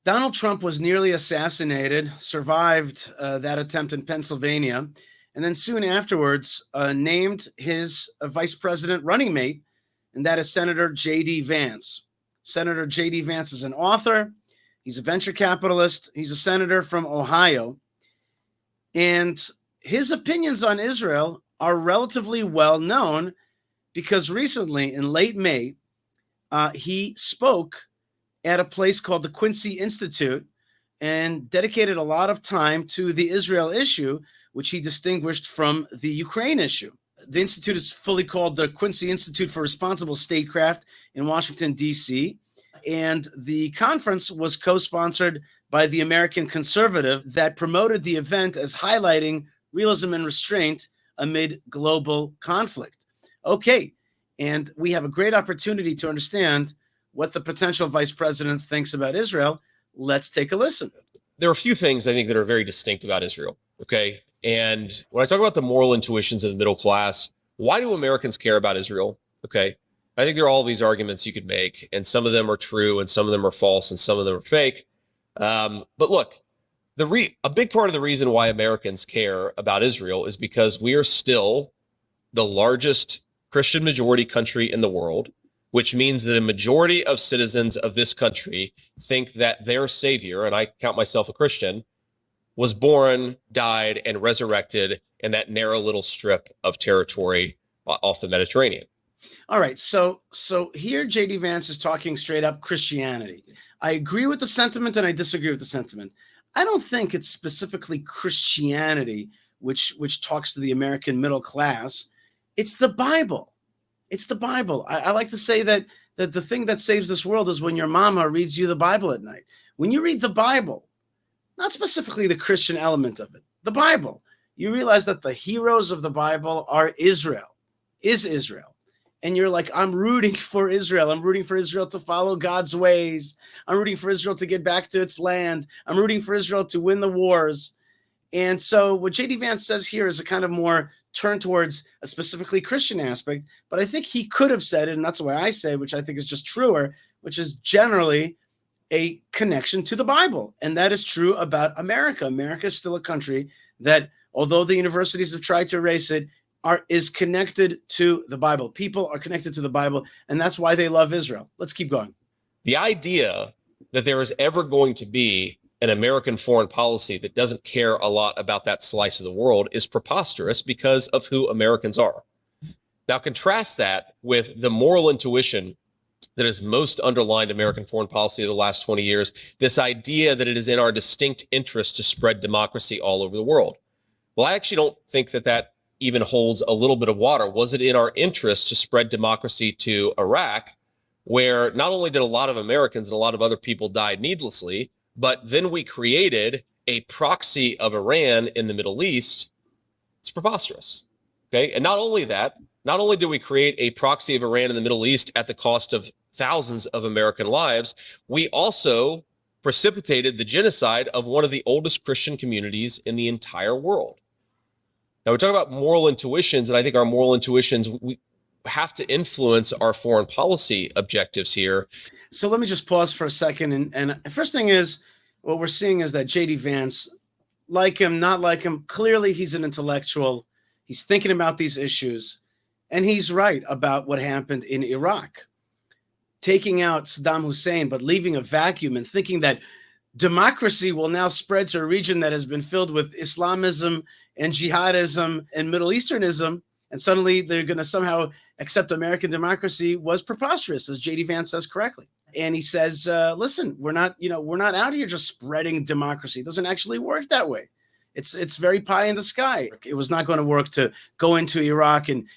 Donald Trump was nearly assassinated, survived that attempt in Pennsylvania, and then soon afterwards named his vice president running mate, and that is Senator JD Vance. Senator JD Vance is an author. He's a venture capitalist. He's a senator from Ohio. And his opinions on Israel are relatively well known because recently, in late May, he spoke at a place called the Quincy Institute and dedicated a lot of time to the Israel issue, which he distinguished from the Ukraine issue. The institute is fully called the Quincy Institute for Responsible Statecraft in Washington, D.C., and the conference was co-sponsored by the American Conservative that promoted the event as highlighting realism and restraint amid global conflict. Okay, and we have a great opportunity to understand what the potential vice president thinks about Israel. Let's take a listen. There are a few things I think that are very distinct about Israel, okay? And when I talk about the moral intuitions of the middle class, why do Americans care about Israel? Okay, I think there are all these arguments you could make, and some of them are true, and some of them are false, and some of them are fake. But look, a big part of the reason why Americans care about Israel is because we are still the largest Christian majority country in the world, which means that a majority of citizens of this country think that their savior, and I count myself a Christian, was born, died, and resurrected in that narrow little strip of territory off the Mediterranean. All right, so here JD Vance is talking straight up Christianity. I agree with the sentiment and I disagree with the sentiment. I don't think it's specifically Christianity which talks to the American middle class. It's the Bible. It's the Bible. I like to say that the thing that saves this world is when your mama reads you the Bible at night. When you read the Bible, not specifically the Christian element of it, the Bible, you realize that the heroes of the Bible are Israel, is Israel. And you're like, I'm rooting for Israel. I'm rooting for Israel to follow God's ways. I'm rooting for Israel to get back to its land. I'm rooting for Israel to win the wars. And so what JD Vance says here is a kind of more turn towards a specifically Christian aspect. But I think he could have said it, and that's why I say, which I think is just truer, which is generally a connection to the Bible. And that is true about America. America is still a country that, although the universities have tried to erase it, is connected to the Bible. People are connected to the Bible, and that's why they love Israel. Let's keep going. The idea that there is ever going to be an American foreign policy that doesn't care a lot about that slice of the world is preposterous because of who Americans are. Now, contrast that with the moral intuition that has most underlined American foreign policy of the last 20 years, this idea that it is in our distinct interest to spread democracy all over the world. Well, I actually don't think that even holds a little bit of water. Was it in our interest to spread democracy to Iraq, where not only did a lot of Americans and a lot of other people die needlessly, but then we created a proxy of Iran in the Middle East? It's preposterous. Okay. And not only that, not only did we create a proxy of Iran in the Middle East at the cost of thousands of American lives, we also precipitated the genocide of one of the oldest Christian communities in the entire world. Now, we talk about moral intuitions, and I think our moral intuitions, we have to influence our foreign policy objectives here. So let me just pause for a second. And first thing is, what we're seeing is that JD Vance, like him, not like him, clearly he's an intellectual. He's thinking about these issues, and he's right about what happened in Iraq. Taking out Saddam Hussein, but leaving a vacuum and thinking that democracy will now spread to a region that has been filled with Islamism and Jihadism and Middle Easternism, and suddenly they're going to somehow accept American democracy was preposterous, as JD Vance says correctly. And he says, listen, we're not out here just spreading democracy. It doesn't actually work that way. It's very pie in the sky. It was not going to work to go into Iraq and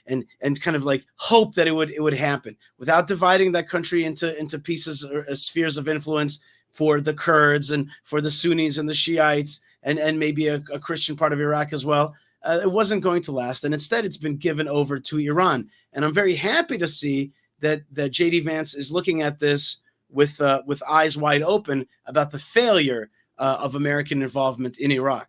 kind of like hope that it would happen without dividing that country into pieces or spheres of influence for the Kurds and for the Sunnis and the Shiites and maybe a Christian part of Iraq as well. It wasn't going to last. And instead, it's been given over to Iran. And I'm very happy to see that JD Vance is looking at this with eyes wide open about the failure of American involvement in Iraq.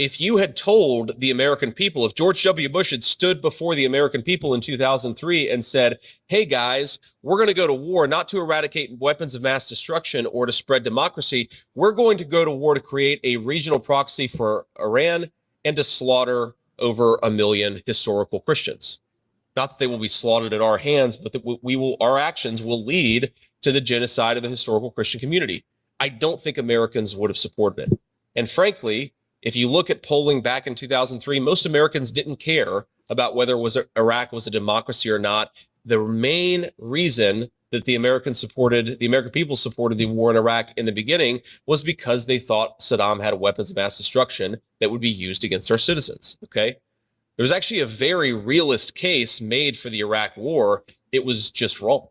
if you had told the American people, if George W. Bush had stood before the American people in 2003 and said, hey, guys, we're going to go to war not to eradicate weapons of mass destruction or to spread democracy. We're going to go to war to create a regional proxy for Iran and to slaughter over 1 million historical Christians. Not that they will be slaughtered at our hands, but that our actions will lead to the genocide of the historical Christian community. I don't think Americans would have supported it. And frankly, if you look at polling back in 2003, most Americans didn't care about whether Iraq was a democracy or not. The main reason that the American people supported the war in Iraq in the beginning was because they thought Saddam had weapons of mass destruction that would be used against our citizens. Okay. There was actually a very realist case made for the Iraq war. It was just wrong.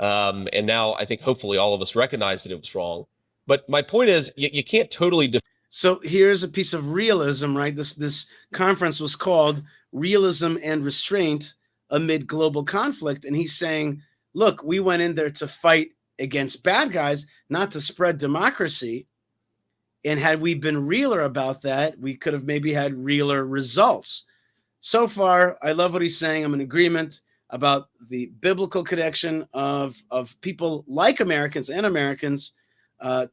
And now I think hopefully all of us recognize that it was wrong. But my point is, you can't totally. So here's a piece of realism, right? This conference was called Realism and Restraint Amid Global Conflict. And he's saying, look, we went in there to fight against bad guys, not to spread democracy. And had we been realer about that, we could have maybe had realer results. So far, I love what he's saying. I'm in agreement about the biblical connection of people like Americans and Americans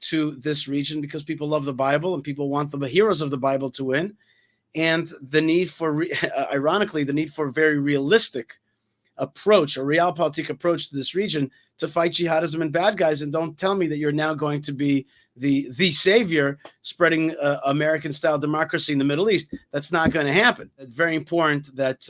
to this region, because people love the Bible and people want the heroes of the Bible to win. And the need for, ironically, the need for a very realistic approach, a realpolitik approach to this region to fight jihadism and bad guys. And don't tell me that you're now going to be the savior spreading American-style democracy in the Middle East. That's not going to happen. It's very important that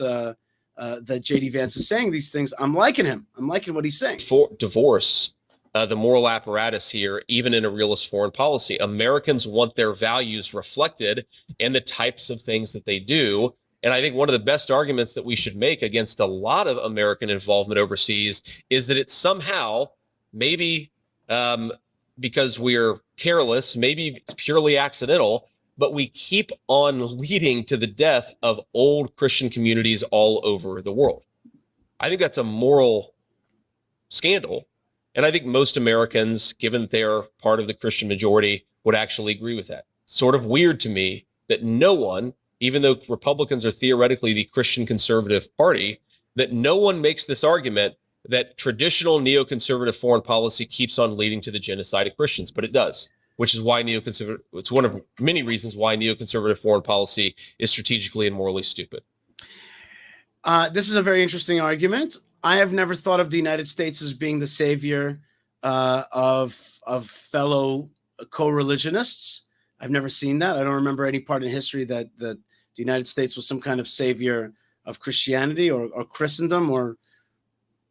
that JD Vance is saying these things. I'm liking him. I'm liking what he's saying. For divorce the moral apparatus here, even in a realist foreign policy. Americans want their values reflected in the types of things that they do. And I think one of the best arguments that we should make against a lot of American involvement overseas is that it's somehow, maybe because we're careless, maybe it's purely accidental, but we keep on leading to the death of old Christian communities all over the world. I think that's a moral scandal. And I think most Americans, given that they are part of the Christian majority, would actually agree with that. Sort of weird to me that no one, even though Republicans are theoretically the Christian conservative party, that no one makes this argument that traditional neoconservative foreign policy keeps on leading to the genocide of Christians, but it does, which is why it's one of many reasons why neoconservative foreign policy is strategically and morally stupid. This is a very interesting argument. I have never thought of the United States as being the savior of fellow co-religionists. I've never seen that. I don't remember any part in history that the United States was some kind of savior of Christianity or Christendom, or,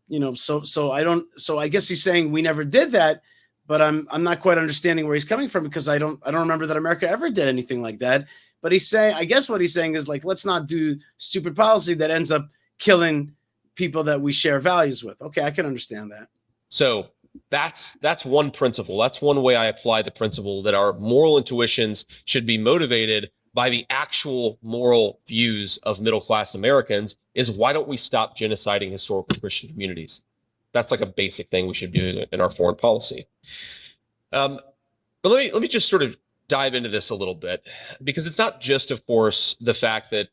you know, so I guess he's saying we never did that, but I'm not quite understanding where he's coming from, because I don't remember that America ever did anything like that. But I guess what he's saying is, like, let's not do stupid policy that ends up killing people that we share values with. Okay, I can understand that. So that's one principle. That's one way I apply the principle that our moral intuitions should be motivated by the actual moral views of middle-class Americans, is why don't we stop genociding historical Christian communities? That's like a basic thing we should do in our foreign policy. But let me just sort of dive into this a little bit, because it's not just, of course, the fact that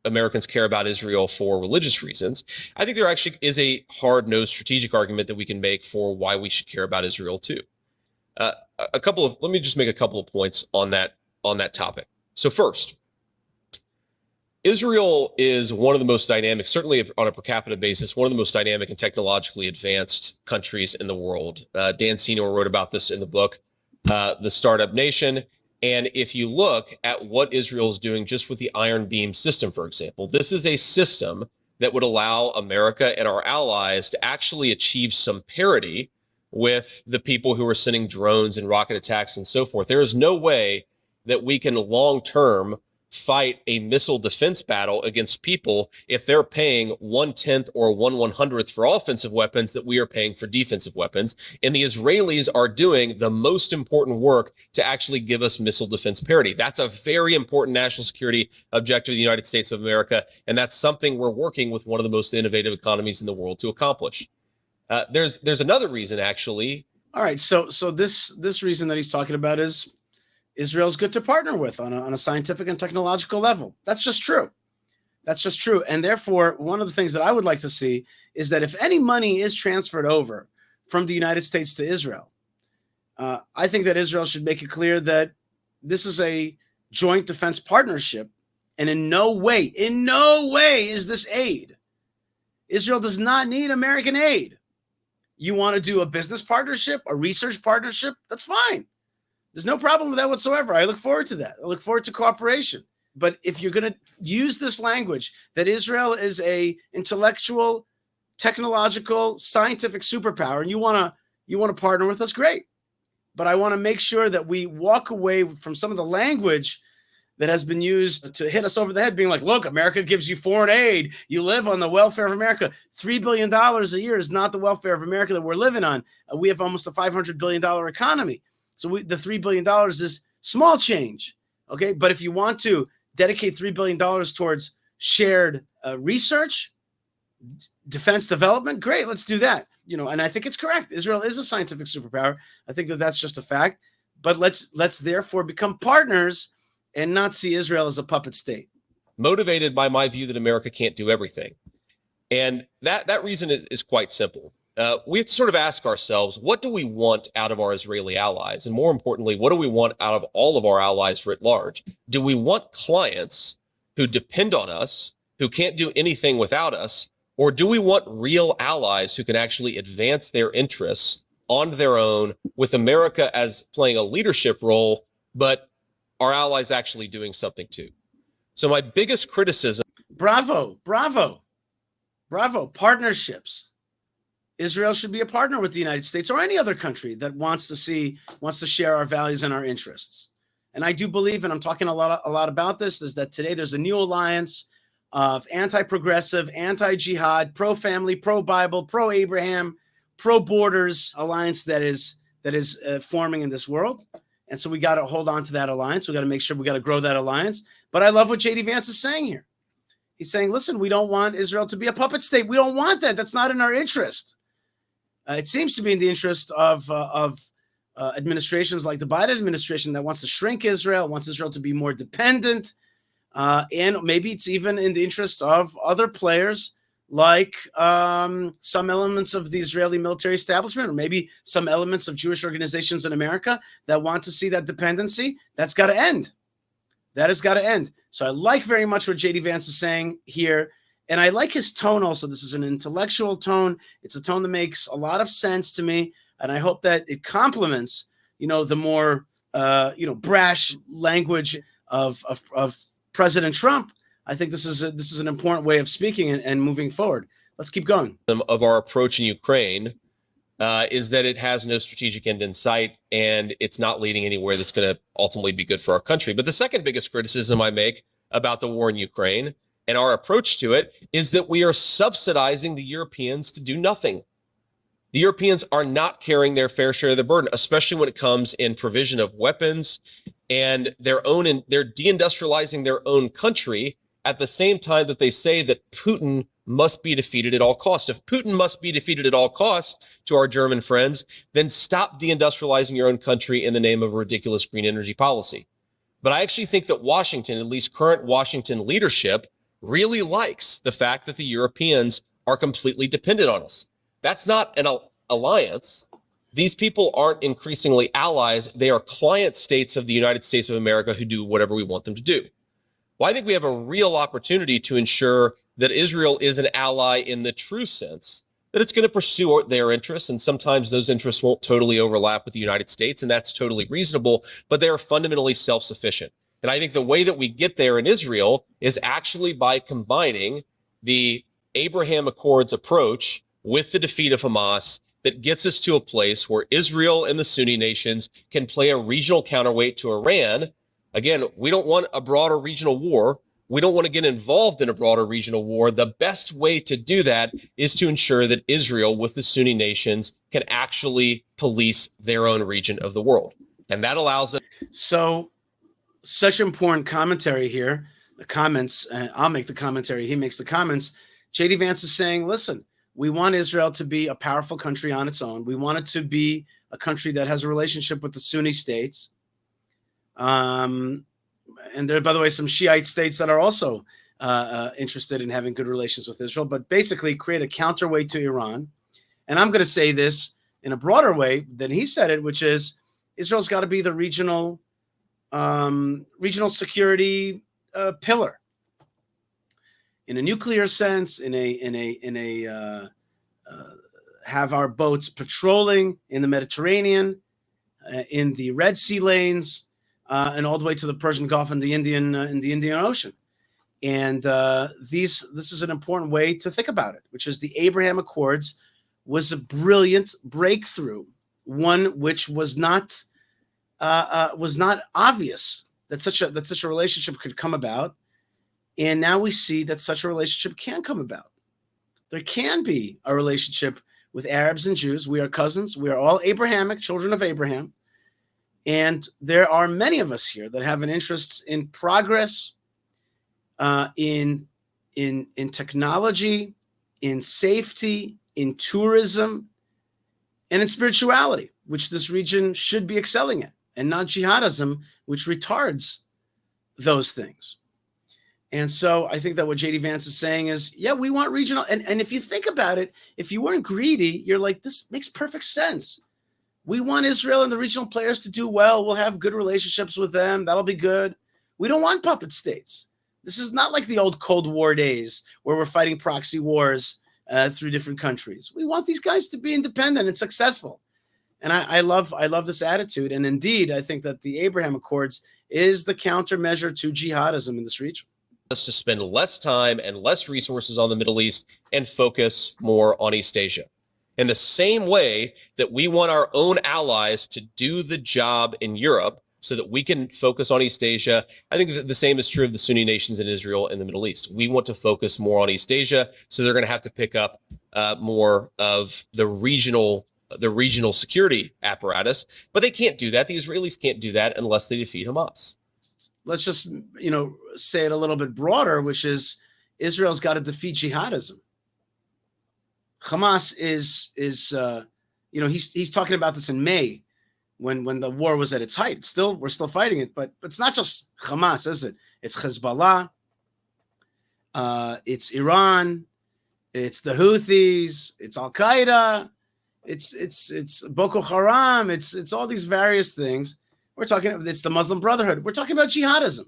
Americans care about Israel for religious reasons. I think there actually is a hard-nosed strategic argument that we can make for why we should care about Israel too. Let me just make a couple of points on that topic. So first, Israel is one of the most dynamic, certainly on a per capita basis, one of the most dynamic and technologically advanced countries in the world. Dan Senor wrote about this in the book, The Startup Nation. And if you look at what Israel is doing just with the Iron Beam system, for example, this is a system that would allow America and our allies to actually achieve some parity with the people who are sending drones and rocket attacks and so forth. There is no way that we can long-term fight a missile defense battle against people if they're paying 1/10 or 1/100th for offensive weapons that we are paying for defensive weapons. And the Israelis are doing the most important work to actually give us missile defense parity. That's a very important national security objective of the United States of America. And that's something we're working with one of the most innovative economies in the world to accomplish. There's another reason, actually. All right. So this reason that he's talking about is Israel's good to partner with on a scientific and technological level. That's just true. That's just true. And therefore, one of the things that I would like to see is that if any money is transferred over from the United States to Israel, I think that Israel should make it clear that this is a joint defense partnership, and in no way is this aid. Israel does not need American aid. You want to do a business partnership, a research partnership, that's fine. There's no problem with that whatsoever. I look forward to that. I look forward to cooperation. But if you're going to use this language that Israel is a intellectual, technological, scientific superpower, and you want to partner with us, great. But I want to make sure that we walk away from some of the language that has been used to hit us over the head, being like, look, America gives you foreign aid. You live on the welfare of America. $3 billion a year is not the welfare of America that we're living on. We have almost a $500 billion economy. So the $3 billion is small change. Okay. But if you want to dedicate $3 billion towards shared research, defense development, great, let's do that. And I think it's correct. Israel is a scientific superpower. I think that that's just a fact. But let's therefore become partners and not see Israel as a puppet state. Motivated by my view that America can't do everything. And that reason is quite simple. We have to sort of ask ourselves, what do we want out of our Israeli allies? And more importantly, what do we want out of all of our allies writ large? Do we want clients who depend on us, who can't do anything without us? Or do we want real allies who can actually advance their interests on their own, with America as playing a leadership role, but our allies actually doing something too? So my biggest criticism. Bravo. Partnerships. Israel should be a partner with the United States or any other country that wants to share our values and our interests. And I do believe, and I'm talking a lot about this, is that today there's a new alliance of anti-progressive, anti-jihad, pro-family, pro-Bible, pro-Abraham, pro-borders alliance that is forming in this world. And so we got to hold on to that alliance. We got to make sure we got to grow that alliance. But I love what JD Vance is saying here. He's saying, listen, we don't want Israel to be a puppet state. We don't want that. That's not in our interest. It seems to be in the interest of administrations like the Biden administration that wants to shrink Israel, wants Israel to be more dependent. And maybe it's even in the interest of other players like some elements of the Israeli military establishment, or maybe some elements of Jewish organizations in America that want to see that dependency. That's got to end. That has got to end. So I like very much what JD Vance is saying here. And I like his tone also. This is an intellectual tone. It's a tone that makes a lot of sense to me. And I hope that it complements, the more, brash language of President Trump. I think this is an important way of speaking and moving forward. Let's keep going. Of our approach in Ukraine is that it has no strategic end in sight, and it's not leading anywhere that's going to ultimately be good for our country. But the second biggest criticism I make about the war in Ukraine and our approach to it is that we are subsidizing the Europeans to do nothing. The Europeans are not carrying their fair share of the burden, especially when it comes in provision of weapons and they're deindustrializing their own country at the same time that they say that Putin must be defeated at all costs. If Putin must be defeated at all costs, to our German friends, then stop deindustrializing your own country in the name of a ridiculous green energy policy. But I actually think that Washington, at least current Washington leadership, really likes the fact that the Europeans are completely dependent on us. That's not an alliance. These people aren't increasingly allies. They are client states of the United States of America who do whatever we want them to do. Well, I think we have a real opportunity to ensure that Israel is an ally in the true sense, that it's going to pursue their interests. And sometimes those interests won't totally overlap with the United States, and that's totally reasonable, but they are fundamentally self-sufficient. And I think the way that we get there in Israel is actually by combining the Abraham Accords approach with the defeat of Hamas that gets us to a place where Israel and the Sunni nations can play a regional counterweight to Iran. Again, we don't want a broader regional war. We don't want to get involved in a broader regional war. The best way to do that is to ensure that Israel with the Sunni nations can actually police their own region of the world. And that allows us. So such important commentary here, the comments, I'll make the commentary. He makes the comments. JD Vance is saying, listen, we want Israel to be a powerful country on its own. We want it to be a country that has a relationship with the Sunni states. And there are, by the way, some Shiite states that are also interested in having good relations with Israel, but basically create a counterweight to Iran. And I'm going to say this in a broader way than he said it, which is Israel's got to be the regional security pillar, in a nuclear sense, have our boats patrolling in the Mediterranean, in the Red Sea lanes, and all the way to the Persian Gulf and the Indian Ocean. And this is an important way to think about it, which is the Abraham Accords was a brilliant breakthrough, one which was not obvious that such a relationship could come about. And now we see that such a relationship can come about. There can be a relationship with Arabs and Jews. We are cousins. We are all Abrahamic, children of Abraham. And there are many of us here that have an interest in progress, in technology, in safety, in tourism, and in spirituality, which this region should be excelling at, and not jihadism, which retards those things. And so I think that what JD Vance is saying is, yeah, we want regional. And if you think about it, if you weren't greedy, you're like, this makes perfect sense. We want Israel and the regional players to do well. We'll have good relationships with them. That'll be good. We don't want puppet states. This is not like the old Cold War days where we're fighting proxy wars through different countries. We want these guys to be independent and successful. And I love this attitude. And indeed, I think that the Abraham Accords is the countermeasure to jihadism in this region. Us to spend less time and less resources on the Middle East and focus more on East Asia. In the same way that we want our own allies to do the job in Europe so that we can focus on East Asia, I think that the same is true of the Sunni nations in Israel and the Middle East. We want to focus more on East Asia, so they're going to have to pick up more of the regional security apparatus. But they can't do that. The Israelis can't do that unless they defeat Hamas. Let's just, say it a little bit broader, which is Israel's got to defeat jihadism. Hamas is he's talking about this in May when the war was at its height. We're still fighting it, but it's not just Hamas, is it? It's Hezbollah, it's Iran, it's the Houthis, it's Al Qaeda, it's Boko Haram, it's all these various things. It's the Muslim Brotherhood. We're talking about jihadism.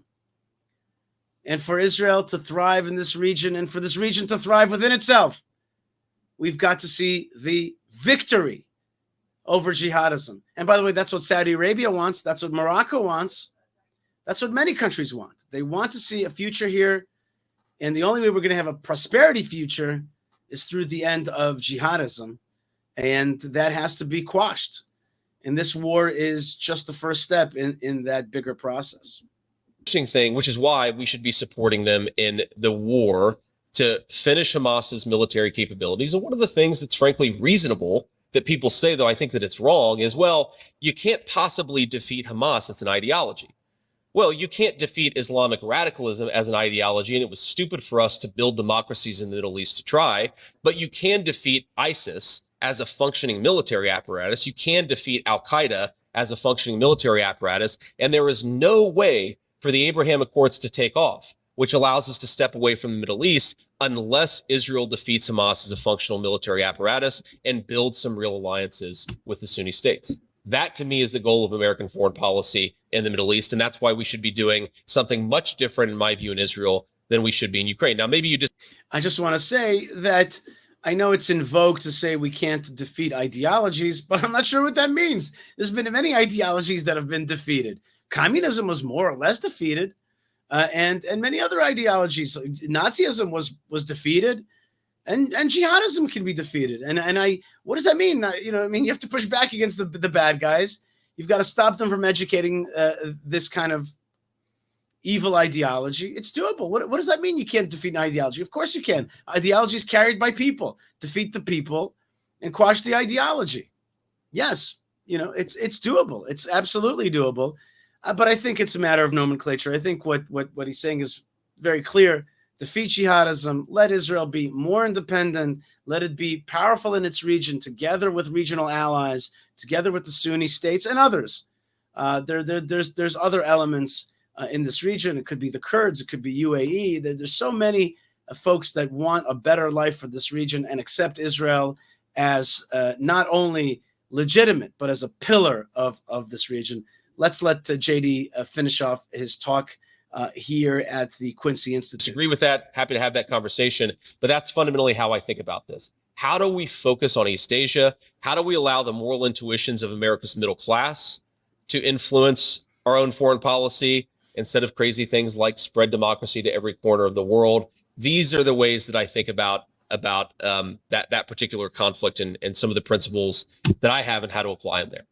And for Israel to thrive in this region and for this region to thrive within itself, we've got to see the victory over jihadism. And by the way, that's what Saudi Arabia wants. That's what Morocco wants. That's what many countries want. They want to see a future here. And the only way we're going to have a prosperity future is through the end of jihadism. And that has to be quashed. And this war is just the first step in that bigger process. Interesting thing, which is why we should be supporting them in the war to finish Hamas's military capabilities. And one of the things that's frankly reasonable that people say, though I think that it's wrong, is, well, you can't possibly defeat Hamas. It's an ideology. Well, you can't defeat Islamic radicalism as an ideology, and it was stupid for us to build democracies in the Middle East to try, but you can defeat ISIS as a functioning military apparatus. You can defeat Al Qaeda as a functioning military apparatus, and there is no way for the Abraham Accords to take off, which allows us to step away from the Middle East unless Israel defeats Hamas as a functional military apparatus and builds some real alliances with the Sunni states. That, to me, is the goal of American foreign policy in the Middle East, and that's why we should be doing something much different, in my view, in Israel than we should be in Ukraine. Now, maybe I just want to say that I know it's in vogue to say we can't defeat ideologies, but I'm not sure what that means. There's been many ideologies that have been defeated. Communism was more or less defeated, and many other ideologies. Nazism was defeated, and jihadism can be defeated. And what does that mean? You have to push back against the bad guys. You've got to stop them from educating this kind of evil ideology. It's doable. What does that mean? You can't defeat an ideology? Of course you can. Ideology is carried by people. Defeat the people and quash the ideology. Yes, it's doable. It's absolutely doable. But I think it's a matter of nomenclature. I think what he's saying is very clear. Defeat jihadism. Let Israel be more independent. Let it be powerful in its region, together with regional allies, together with the Sunni states and others. There's other elements in this region. It could be the Kurds. It could be UAE. There's so many folks that want a better life for this region and accept Israel as not only legitimate, but as a pillar of this region. Let's let JD finish off his talk here at the Quincy Institute. Agree with that. Happy to have that conversation. But that's fundamentally how I think about this. How do we focus on East Asia? How do we allow the moral intuitions of America's middle class to influence our own foreign policy instead of crazy things like spread democracy to every corner of the world? These are the ways that I think about that particular conflict and some of the principles that I have and how to apply them there.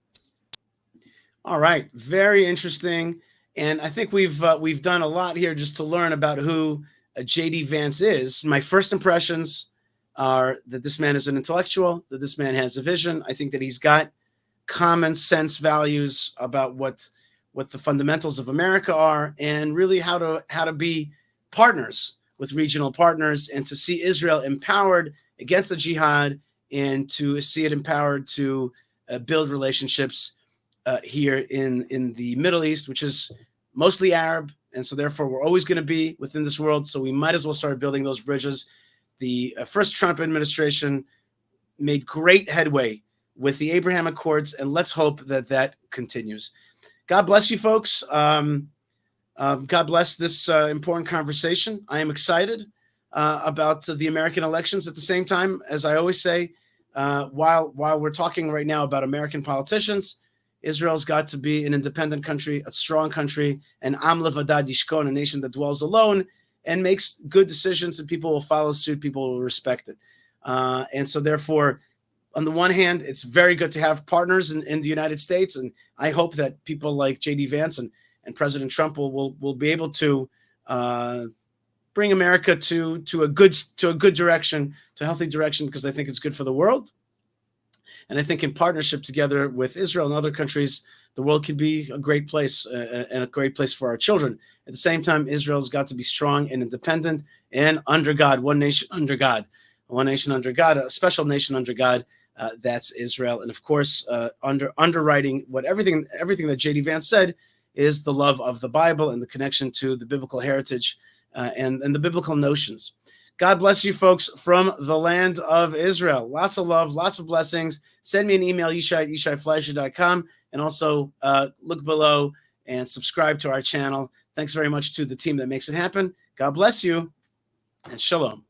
All right, very interesting, and I think we've done a lot here just to learn about who JD Vance is. My first impressions are that this man is an intellectual, that this man has a vision. I think that he's got common sense values about what the fundamentals of America are, and really how to be partners with regional partners, and to see Israel empowered against the jihad, and to see it empowered to build relationships here in the Middle East, which is mostly Arab. And so therefore we're always going to be within this world. So we might as well start building those bridges. The first Trump administration made great headway with the Abraham Accords, and let's hope that that continues. God bless you, folks. God bless this important conversation. I am excited about the American elections. At the same time, as I always say, while we're talking right now about American politicians, Israel's got to be an independent country, a strong country, an Am Levadad Yishkon, a nation that dwells alone and makes good decisions, and people will follow suit, people will respect it. And so therefore, on the one hand, it's very good to have partners in the United States, and I hope that people like JD Vance and President Trump will be able to bring America to a good direction, to a healthy direction, because I think it's good for the world. And I think in partnership together with Israel and other countries, the world can be a great place and a great place for our children. At the same time, Israel's got to be strong and independent and under God, one nation under God, a special nation under God. That's Israel. And of course, underwriting everything that JD Vance said is the love of the Bible and the connection to the biblical heritage and the biblical notions. God bless you, folks, from the land of Israel. Lots of love, lots of blessings. Send me an email, yishai@yishaifleischer.com, and also look below and subscribe to our channel. Thanks very much to the team that makes it happen. God bless you, and shalom.